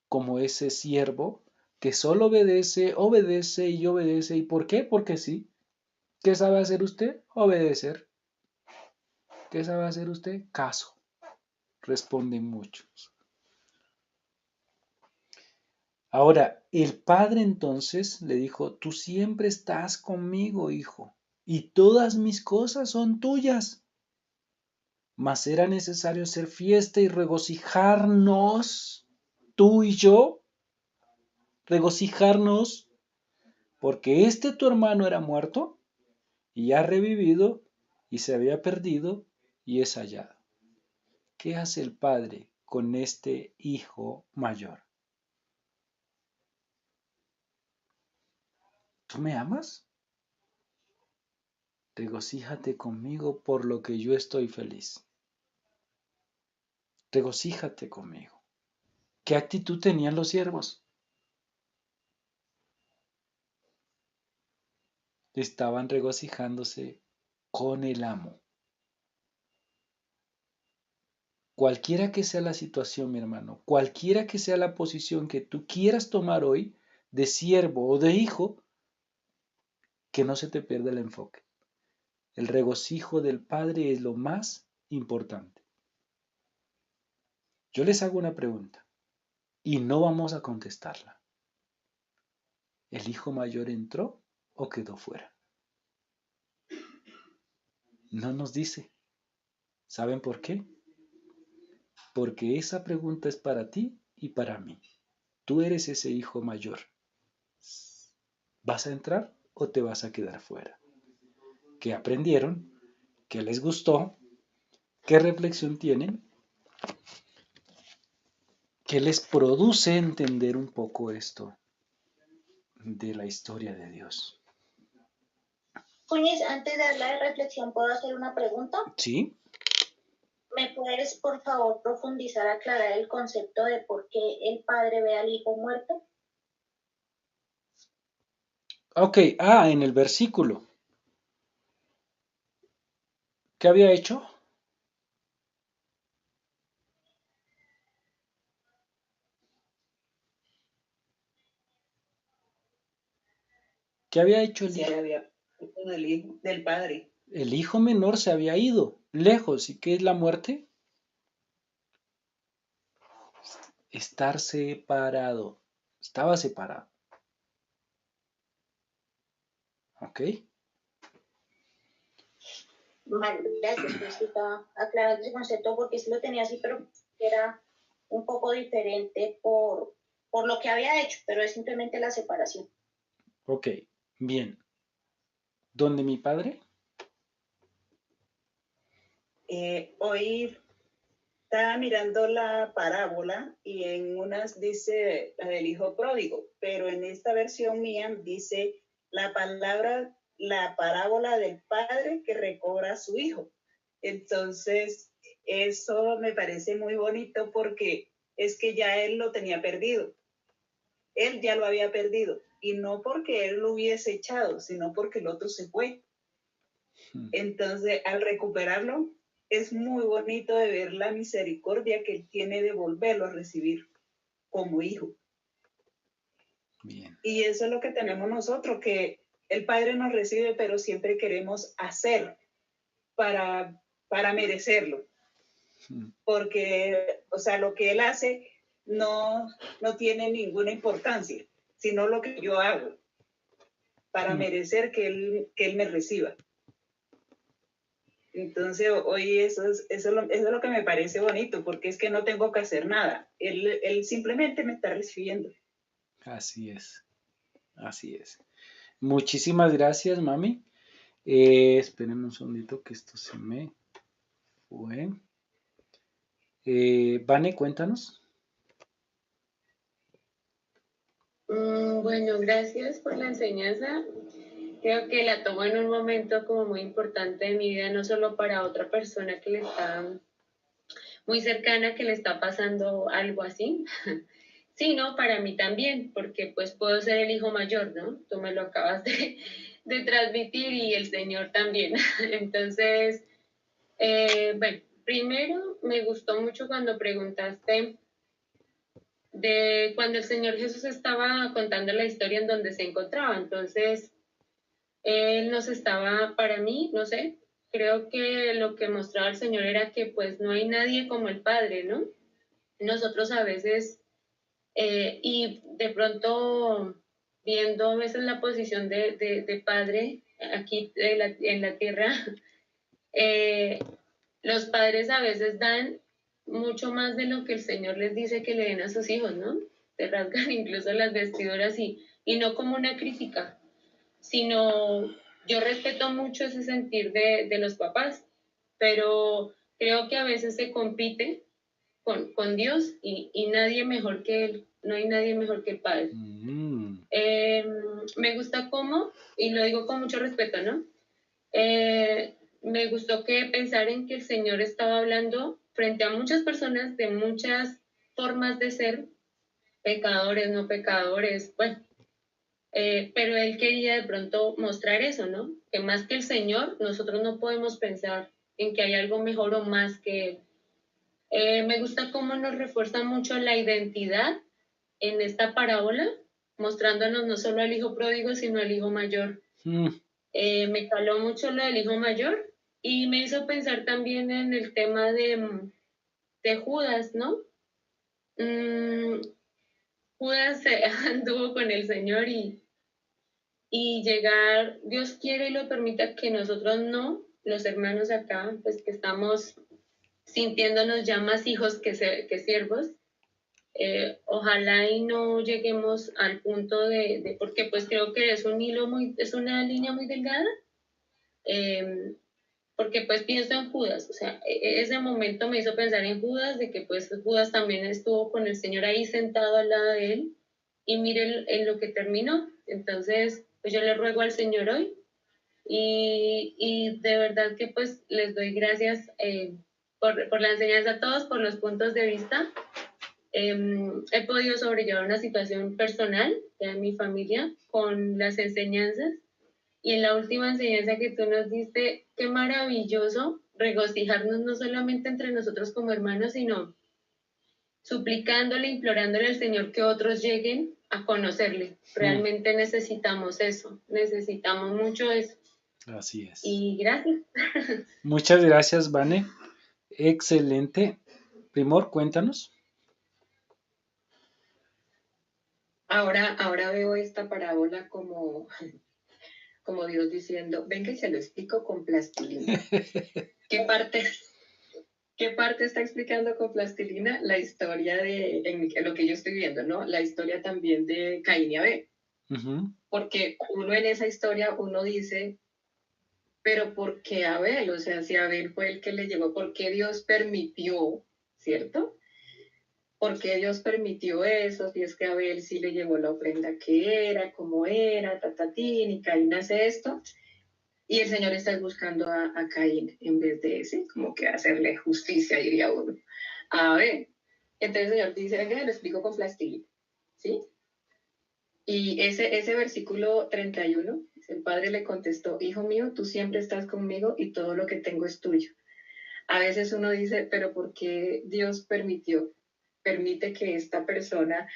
como ese siervo que solo obedece, obedece y obedece. ¿Y por qué? Porque sí. ¿Qué sabe hacer usted? Obedecer. ¿Qué sabe hacer usted? Caso. Responden muchos. Ahora, el padre entonces le dijo, tú siempre estás conmigo, hijo, y todas mis cosas son tuyas. Mas era necesario hacer fiesta y regocijarnos, tú y yo, regocijarnos, porque tu hermano era muerto y ha revivido y se había perdido y es hallado. ¿Qué hace el padre con este hijo mayor? ¿Tú me amas? Regocíjate conmigo por lo que yo estoy feliz. Regocíjate conmigo. ¿Qué actitud tenían los siervos? Estaban regocijándose con el amo. Cualquiera que sea la situación, mi hermano, cualquiera que sea la posición que tú quieras tomar hoy, de siervo o de hijo, que no se te pierda el enfoque. El regocijo del Padre es lo más importante. Yo les hago una pregunta y no vamos a contestarla. ¿El hijo mayor entró o quedó fuera? No nos dice. ¿Saben por qué? Porque esa pregunta es para ti y para mí. Tú eres ese hijo mayor. ¿Vas a entrar o te vas a quedar fuera? ¿Qué aprendieron? ¿Qué les gustó? ¿Qué reflexión tienen? ¿Qué les produce entender un poco esto de la historia de Dios? Funes, antes de dar la reflexión, ¿puedo hacer una pregunta? ¿Sí? ¿Me puedes, por favor, profundizar, aclarar el concepto de por qué el padre ve al hijo muerto? Ok, en el versículo. ¿Qué había hecho? ¿Qué había hecho el Sí, hijo? había del hijo, del padre. El hijo menor se había ido lejos. ¿Y qué es la muerte? Estar separado. Estaba separado. ¿Ok? Vale, gracias, pues sí, estaba aclarando ese concepto porque sí lo tenía así, pero era un poco diferente por lo que había hecho, pero es simplemente la separación. Ok, bien. ¿Dónde mi padre? Hoy estaba mirando la parábola y en unas dice la del hijo pródigo, pero en esta versión mía dice la parábola del padre que recobra a su hijo. Entonces, eso me parece muy bonito porque es que ya él lo tenía perdido. Él ya lo había perdido y no porque él lo hubiese echado, sino porque el otro se fue. Entonces, al recuperarlo, es muy bonito de ver la misericordia que él tiene de volverlo a recibir como hijo. Bien. Y eso es lo que tenemos nosotros, que el Padre nos recibe, pero siempre queremos hacer para merecerlo. Porque, o sea, lo que él hace no tiene ninguna importancia, sino lo que yo hago para merecer que él me reciba. Entonces, hoy eso es lo que me parece bonito, porque es que no tengo que hacer nada. Él simplemente me está recibiendo. Así es. Así es. Muchísimas gracias, mami. Espérenme un segundito que esto se me fue. Vane, cuéntanos. Bueno, gracias por la enseñanza. Creo que la tomo en un momento como muy importante de mi vida, no solo para otra persona que le está muy cercana, que le está pasando algo así, sino para mí también, porque pues puedo ser el hijo mayor, ¿no? Tú me lo acabas de transmitir y el Señor también. Entonces, bueno, primero me gustó mucho cuando preguntaste de cuando el Señor Jesús estaba contando la historia en donde se encontraba. Entonces, Él nos estaba, para mí, no sé, creo que lo que mostraba el Señor era que pues no hay nadie como el Padre, ¿no? Nosotros a veces, y de pronto viendo a veces la posición de Padre aquí en la tierra, los padres a veces dan mucho más de lo que el Señor les dice que le den a sus hijos, ¿no? Se rasgan incluso las vestiduras y no como una crítica, sino yo respeto mucho ese sentir de los papás, pero creo que a veces se compite con Dios y nadie mejor que Él, no hay nadie mejor que el Padre. Me gusta cómo, y lo digo con mucho respeto, ¿no? Me gustó que pensar en que el Señor estaba hablando frente a muchas personas de muchas formas de ser, pecadores, no pecadores, bueno, pero Él quería de pronto mostrar eso, ¿no? Que más que el Señor, nosotros no podemos pensar en que hay algo mejor o más que Él. Me gusta cómo nos refuerza mucho la identidad en esta parábola, mostrándonos no solo al hijo pródigo, sino al hijo mayor. Me caló mucho lo del hijo mayor y me hizo pensar también en el tema de Judas, ¿no? Judas anduvo con el Señor y llegar, Dios quiere y lo permita que nosotros no, los hermanos acá, pues que estamos sintiéndonos ya más hijos que siervos, ojalá y no lleguemos al punto porque pues creo que es un hilo es una línea muy delgada, porque pues pienso en Judas, o sea, ese momento me hizo pensar en Judas, de que pues Judas también estuvo con el Señor ahí sentado al lado de él, y mire en lo que terminó. Entonces, pues yo le ruego al Señor hoy, y de verdad que pues les doy gracias por la enseñanza a todos, por los puntos de vista. He podido sobrellevar una situación personal de mi familia con las enseñanzas, y en la última enseñanza que tú nos diste, qué maravilloso regocijarnos no solamente entre nosotros como hermanos, sino suplicándole, implorándole al Señor que otros lleguen a conocerle. Realmente necesitamos eso, necesitamos mucho eso. Así es. Y gracias. Muchas gracias, Vane. Excelente. Primor, cuéntanos. Ahora veo esta parábola como Dios diciendo, venga y se lo explico con plastilina. ¿Qué parte está explicando con plastilina? La historia en lo que yo estoy viendo, ¿no? La historia también de Caín y Abel. Uh-huh. Porque uno en esa historia, uno dice, pero ¿por qué Abel? O sea, si Abel fue el que le llevó, ¿por qué Dios permitió, cierto? ¿Por qué Dios permitió eso? Si es que Abel sí le llevó la ofrenda que era, cómo era, tatatín, y Caín hace esto. Y el Señor está buscando a Caín en vez de ese, como que hacerle justicia, diría uno. A ver, entonces el Señor dice, venga, lo explico con plastilina, ¿sí? Y ese versículo 31, el padre le contestó, hijo mío, tú siempre estás conmigo y todo lo que tengo es tuyo. A veces uno dice, pero ¿por qué Dios permite que esta persona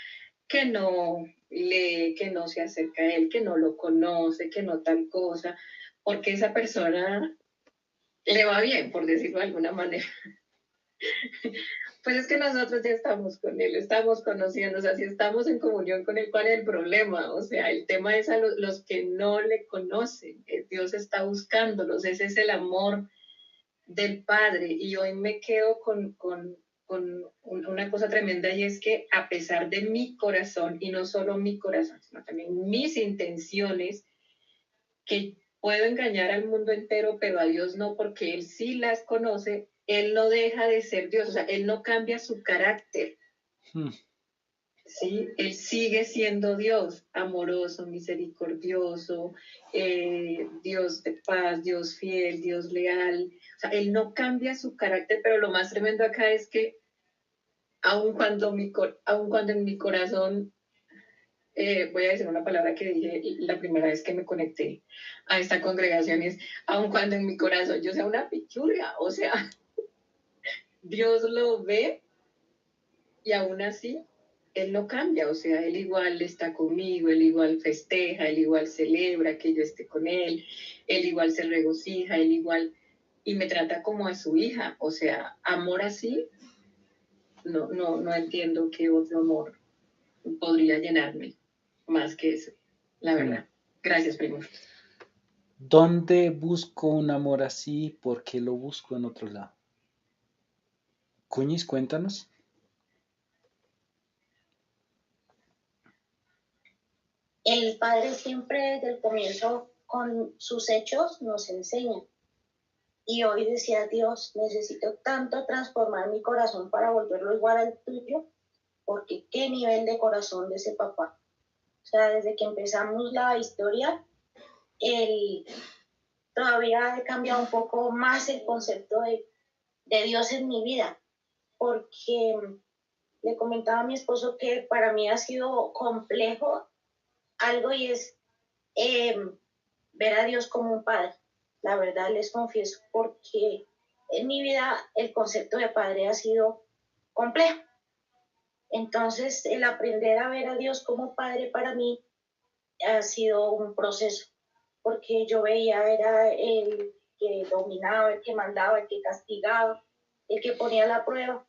que no lee, que no se acerca a él, que no lo conoce, que no tal cosa, porque esa persona le va bien, por decirlo de alguna manera? Pues es que nosotros ya estamos con él, estamos conociendo, o sea, si estamos en comunión con él, ¿cuál es el problema? O sea, el tema es a los que no le conocen, Dios está buscándolos, ese es el amor del Padre. Y hoy me quedo con una cosa tremenda, y es que a pesar de mi corazón, y no solo mi corazón, sino también mis intenciones, que puedo engañar al mundo entero, pero a Dios no, porque Él sí las conoce, Él no deja de ser Dios, o sea, Él no cambia su carácter. ¿Sí? Él sigue siendo Dios, amoroso, misericordioso, Dios de paz, Dios fiel, Dios leal. O sea, Él no cambia su carácter, pero lo más tremendo acá es que aun cuando en mi corazón, voy a decir una palabra que dije la primera vez que me conecté a esta congregación, es, aun cuando en mi corazón yo sea una pichurria, o sea, Dios lo ve y aún así Él no cambia, o sea, Él igual está conmigo, Él igual festeja, Él igual celebra que yo esté con Él igual se regocija, Él igual, y me trata como a su hija, o sea, amor así, no entiendo qué otro amor podría llenarme más que eso, la verdad. Gracias, primo. ¿Dónde busco un amor así? ¿Por qué lo busco en otro lado? Cuñis, cuéntanos. El Padre siempre desde el comienzo con sus hechos nos enseña. Y hoy decía Dios, necesito tanto transformar mi corazón para volverlo igual al tuyo, porque qué nivel de corazón de ese papá. O sea, desde que empezamos la historia, él todavía he cambiado un poco más el concepto de Dios en mi vida, porque le comentaba a mi esposo que para mí ha sido complejo algo, y es ver a Dios como un padre. La verdad les confieso, porque en mi vida el concepto de padre ha sido complejo. Entonces, el aprender a ver a Dios como padre para mí ha sido un proceso, porque yo veía, era el que dominaba, el que mandaba, el que castigaba, el que ponía la prueba,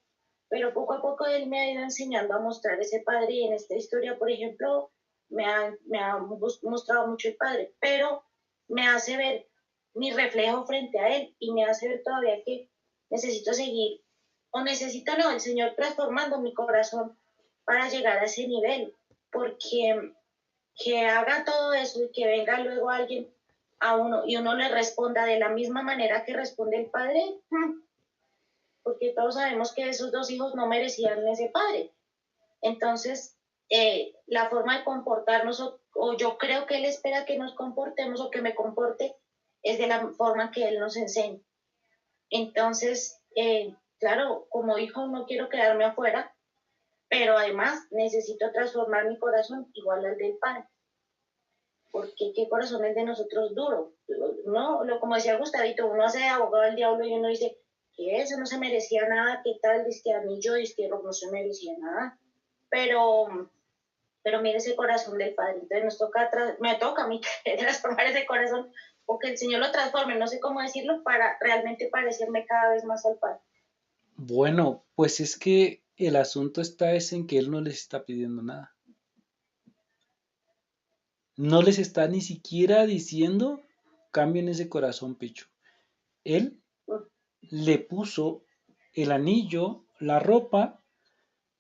pero poco a poco él me ha ido enseñando a mostrar ese padre, y en esta historia, por ejemplo, me ha mostrado mucho el padre, pero me hace ver mi reflejo frente a él, y me hace ver todavía que necesito seguir, o necesito no, el Señor transformando mi corazón para llegar a ese nivel, porque que haga todo eso y que venga luego alguien a uno y uno le responda de la misma manera que responde el padre, porque todos sabemos que esos dos hijos no merecían ese padre. Entonces, la forma de comportarnos, o yo creo que él espera que nos comportemos o que me comporte, es de la forma que él nos enseña. Entonces, claro, como hijo no quiero quedarme afuera, pero además necesito transformar mi corazón igual al del padre. Porque qué corazón es de nosotros duro. No, como decía Gustavito, uno hace de abogado del diablo y uno dice que eso no se merecía nada, qué tal, dice anillo, dice no se merecía nada. Pero mire ese corazón del padre. Entonces me toca a mí transformar ese corazón, o que el Señor lo transforme, no sé cómo decirlo, para realmente parecerme cada vez más al padre. Bueno, pues es que el asunto es en que Él no les está pidiendo nada. No les está ni siquiera diciendo cambien ese corazón, Pecho. Él le puso el anillo, la ropa,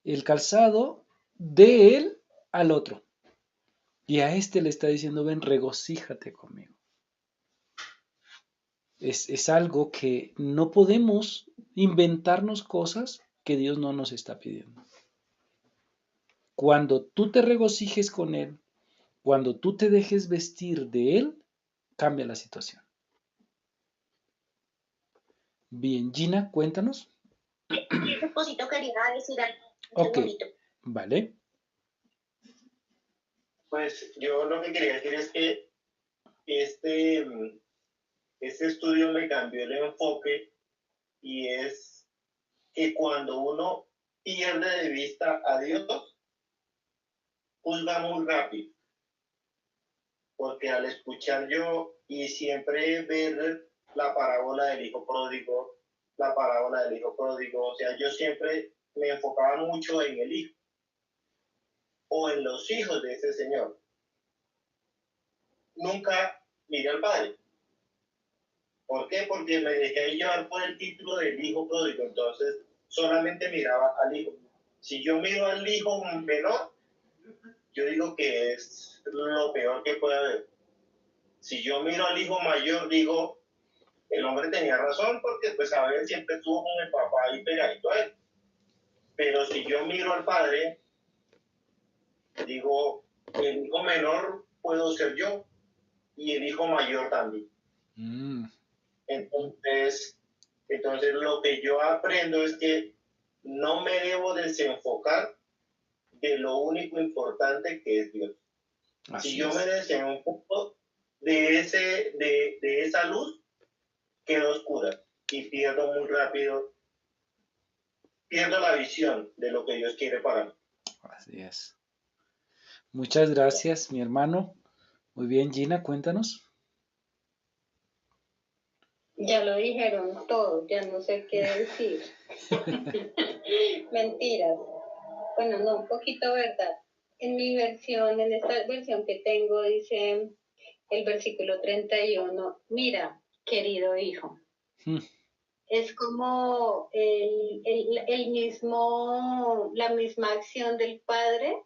el calzado de él al otro. Y a este le está diciendo, ven, regocíjate conmigo. Es algo que no podemos inventarnos cosas que Dios no nos está pidiendo. Cuando tú te regocijes con Él, cuando tú te dejes vestir de Él, cambia la situación. Bien, Gina, cuéntanos. Y ese cosito quería decir algo. Ok, vale. Pues yo lo que quería decir es que este estudio me cambió el enfoque, y es que cuando uno pierde de vista a Dios, juzga muy rápido. Porque al escuchar yo y siempre ver la parábola del hijo pródigo, o sea, yo siempre me enfocaba mucho en el hijo o en los hijos de ese señor. Nunca miré al padre. ¿Por qué? Porque me dejé llevar por el título del hijo pródigo, entonces solamente miraba al hijo. Si yo miro al hijo menor, yo digo que es lo peor que puede haber. Si yo miro al hijo mayor, digo, el hombre tenía razón, porque pues Abel siempre estuvo con el papá ahí pegadito a él. Pero si yo miro al padre, digo, el hijo menor puedo ser yo y el hijo mayor también. Entonces lo que yo aprendo es que no me debo desenfocar de lo único importante que es Dios. Si yo me desenfoco de esa luz, quedo oscura y pierdo muy rápido, pierdo la visión de lo que Dios quiere para mí. Así es. Muchas gracias, mi hermano. Muy bien, Gina, cuéntanos. Ya lo dijeron todo, ya no sé qué decir. Mentiras. Bueno, no, un poquito verdad. En mi versión, en esta versión que tengo, dice el versículo 31, mira, querido hijo. Es como la misma acción del padre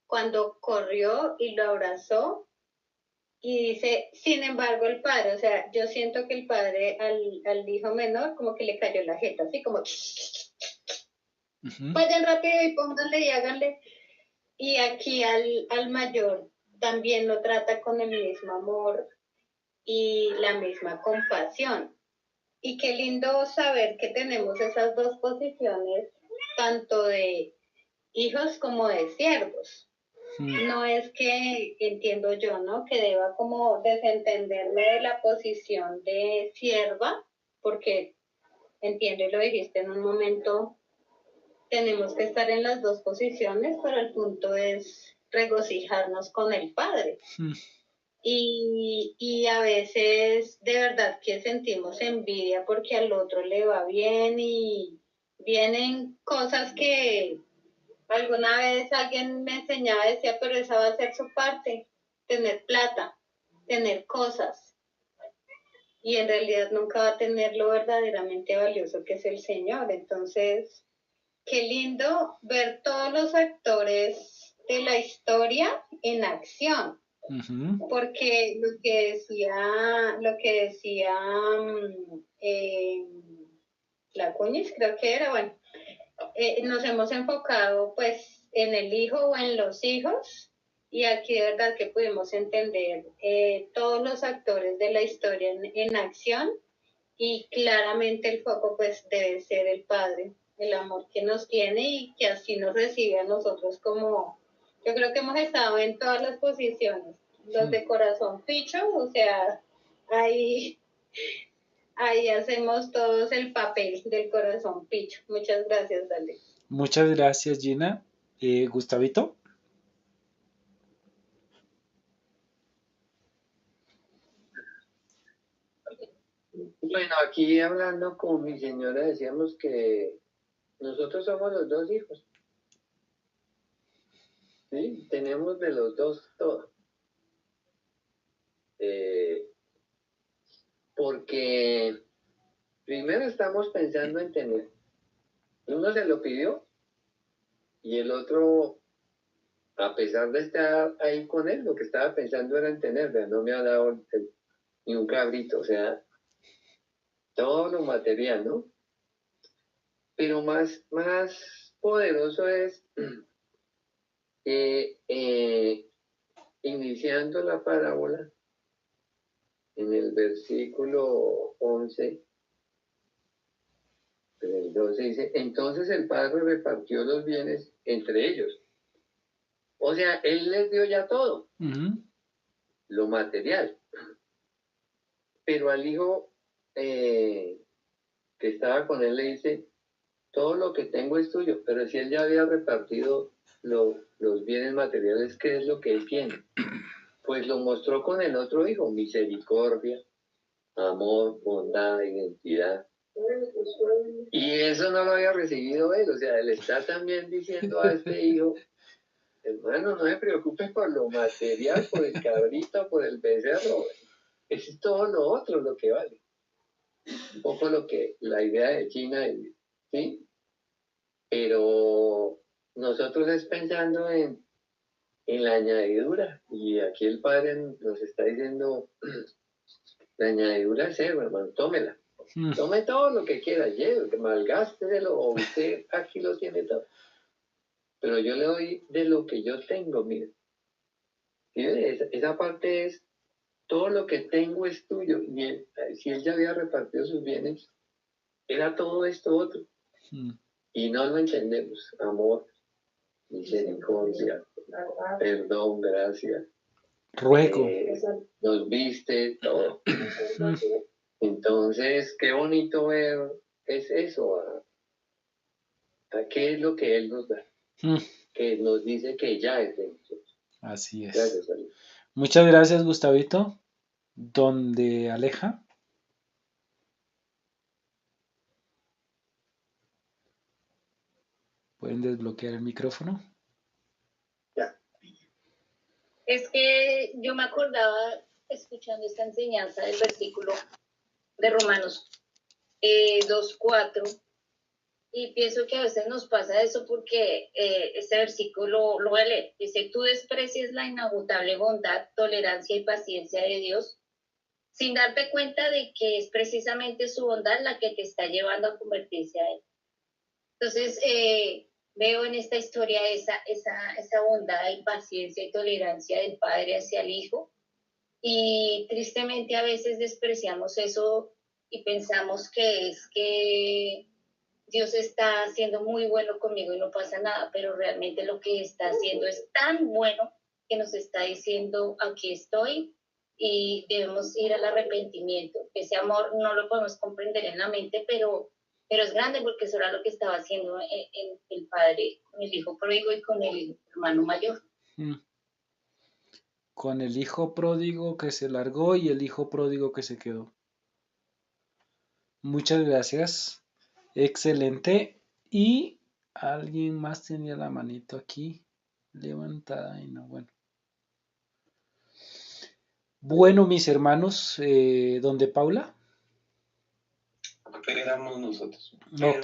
cuando corrió y lo abrazó. Y dice, sin embargo, el padre, o sea, yo siento que el padre al hijo menor como que le cayó la jeta, así como, vayan rápido y pónganle y háganle. Y aquí al mayor también lo trata con el mismo amor y la misma compasión. Y qué lindo saber que tenemos esas dos posiciones, tanto de hijos como de siervos. No es que, entiendo yo, ¿no? Que deba como desentenderme de la posición de sierva, porque entiendo y lo dijiste en un momento, tenemos que estar en las dos posiciones, pero el punto es regocijarnos con el Padre. Y a veces de verdad que sentimos envidia porque al otro le va bien y vienen cosas que alguna vez alguien me enseñaba, decía, pero esa va a ser su parte, tener plata, tener cosas. Y en realidad nunca va a tener lo verdaderamente valioso que es el Señor. Entonces, qué lindo ver todos los actores de la historia en acción. Porque lo que decía la Cuñiz, creo que era, bueno, nos hemos enfocado pues en el hijo o en los hijos, y aquí de verdad que pudimos entender todos los actores de la historia en acción, y claramente el foco pues debe ser el Padre, el amor que nos tiene y que así nos recibe a nosotros como, yo creo que hemos estado en todas las posiciones, los de corazón picho, o sea, ahí hacemos todos el papel del corazón picho. Muchas gracias, Dale. Muchas gracias, Gina. Gustavito. Bueno, aquí hablando con mi señora decíamos que nosotros somos los dos hijos. ¿Sí? Tenemos de los dos todo. Porque primero estamos pensando en tener. Uno se lo pidió y el otro, a pesar de estar ahí con él, lo que estaba pensando era en tener, pero no me ha dado ni un cabrito, o sea, todo lo material, ¿no? Pero más poderoso es que iniciando la parábola, en el versículo 11, en el 12 dice, entonces el padre repartió los bienes entre ellos. O sea, él les dio ya todo, lo material. Pero al hijo que estaba con él le dice, todo lo que tengo es tuyo, pero si él ya había repartido los bienes materiales, ¿qué es lo que él tiene? Pues lo mostró con el otro hijo, misericordia, amor, bondad, identidad. Y eso no lo había recibido él, o sea, él está también diciendo a este hijo, hermano, no me preocupes por lo material, por el cabrito, por el becerro, es todo lo otro lo que vale. Un poco la idea de China, ¿sí? Pero nosotros es pensando en la añadidura, y aquí el padre nos está diciendo, la añadidura es cero, hermano, tómela. Tome todo lo que quiera, lleve, malgástelo, o usted aquí lo tiene todo. Pero yo le doy de lo que yo tengo, mire. Esa parte es, todo lo que tengo es tuyo. Y si él ya había repartido sus bienes, era todo esto otro. Y no lo entendemos. Amor, misericordia, perdón, gracia. Ruego. Nos viste, todo. Entonces, qué bonito ver es eso, a qué es lo que Él nos da, que nos dice que ya es de nosotros. Así es. Gracias, Ali. Muchas gracias, Gustavito. ¿Dónde Aleja? ¿Pueden desbloquear el micrófono? Ya. Es que yo me acordaba escuchando esta enseñanza del versículo de Romanos 2:4, y pienso que a veces nos pasa eso porque este versículo lo voy a leer. Dice, tú desprecias la inagotable bondad, tolerancia y paciencia de Dios, sin darte cuenta de que es precisamente su bondad la que te está llevando a convertirse a Él. Entonces, veo en esta historia esa bondad y paciencia y tolerancia del Padre hacia el Hijo, y tristemente a veces despreciamos eso y pensamos que es que Dios está siendo muy bueno conmigo y no pasa nada, pero realmente lo que está haciendo es tan bueno que nos está diciendo, aquí estoy, y debemos ir al arrepentimiento. Ese amor no lo podemos comprender en la mente, pero es grande, porque eso era lo que estaba haciendo el Padre con el Hijo pródigo y con el hermano mayor. Con el hijo pródigo que se largó y el hijo pródigo que se quedó. Muchas gracias. Excelente. Y alguien más tenía la manito aquí levantada y no, bueno. Bueno, mis hermanos, ¿dónde Paula? Éramos nosotros. Pero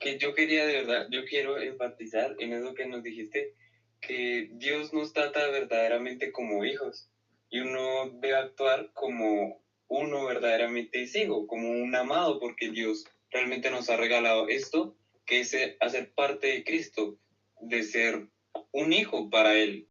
que yo quería de verdad, yo quiero enfatizar en eso que nos dijiste, que Dios nos trata verdaderamente como hijos y uno debe actuar como uno verdaderamente es hijo, como un amado, porque Dios realmente nos ha regalado esto, que es hacer parte de Cristo, de ser un hijo para Él.